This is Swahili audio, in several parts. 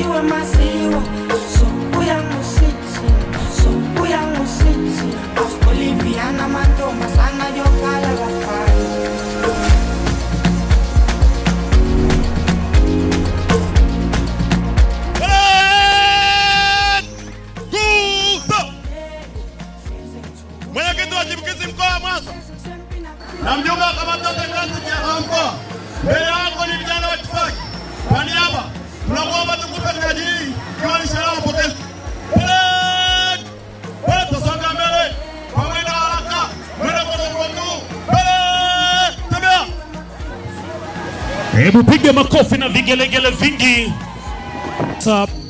Masiwa masiwa, so uyang musisi, so uyang musisi. Oliviana Matoma sana jokala gafai. Mwenyekiti wa chipukizi mkoa wa Mwanza na mjumbe wa kamati ya utendaji ya mkoa, mbele yako ni vijana wa Kifaki. Kwa niaba tunakuomba tukupe taji hii kwa ishara ya pongezi. Tusonga mbele kwa mwendo wa haraka, mwendo kwa mkono. Tembea. Hebu piga makofi na vigelegele vingi.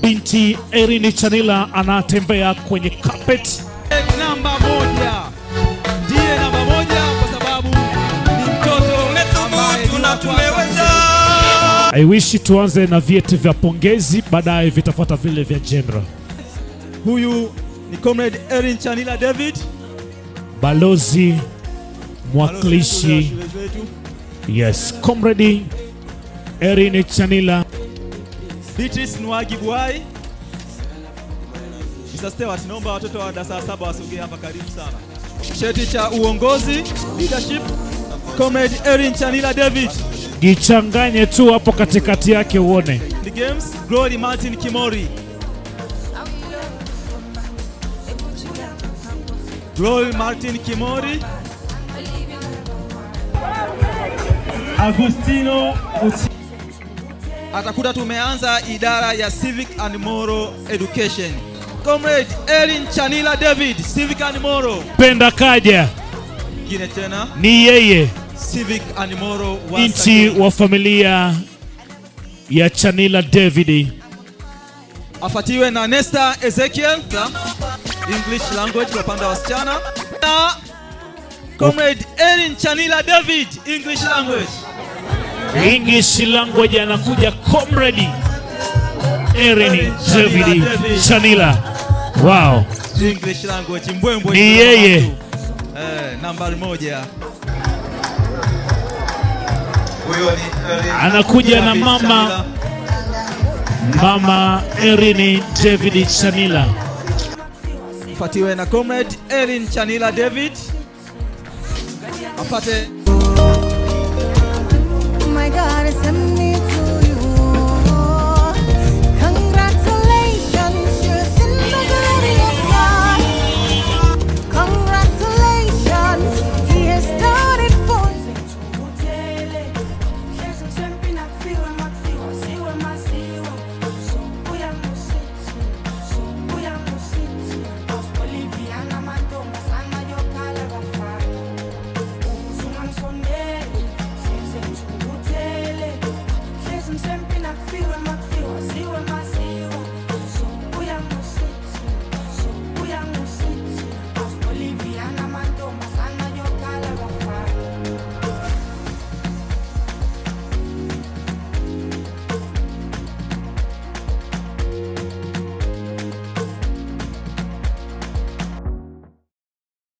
Binti Erin Chanila anatembea kwenye carpet. Namba 1 ndiye namba 1 kwa sababu ni mtoto ambaye tumeweza. I wish tuanze na vyeti vya pongezi, baadaye vitafuata vile vya general. Huyu ni Comrade Erin Chanila David, balozi mwakilishi. Yes, Comrade Erin Chanila. Beatrice Nwagi Buai. Mr. Stewart, naomba watoto wa darasa 7 wasogee hapa karibu sana. Cheti cha uongozi, leadership, Comrade Erin Chanila David. Gichanganye tu hapo katikati yake uone. The games, Glory Martin Kimori. Glory Martin Kimori. Agustino atakuta tumeanza idara ya Civic and Moral Education. Comrade Erin Chanila David, Civic and Moral. Penda kaja. Gine tena. Ni yeye. Civic and Moral. Inti wa familia ya Chanila David. Afatiwe na Nesta Ezekiel, English language kwa panda wasichana. Na Comrade Erin Chanila David, English language. English language anakuja Comrade Erin David Chanila. Wow. English language mbwembwe. Ni yeye. Nambari 1. Anakuja na mama Erin David Chanila. Fatiwe na Comrade Erin Chanila David. Afate. Oh my God, it's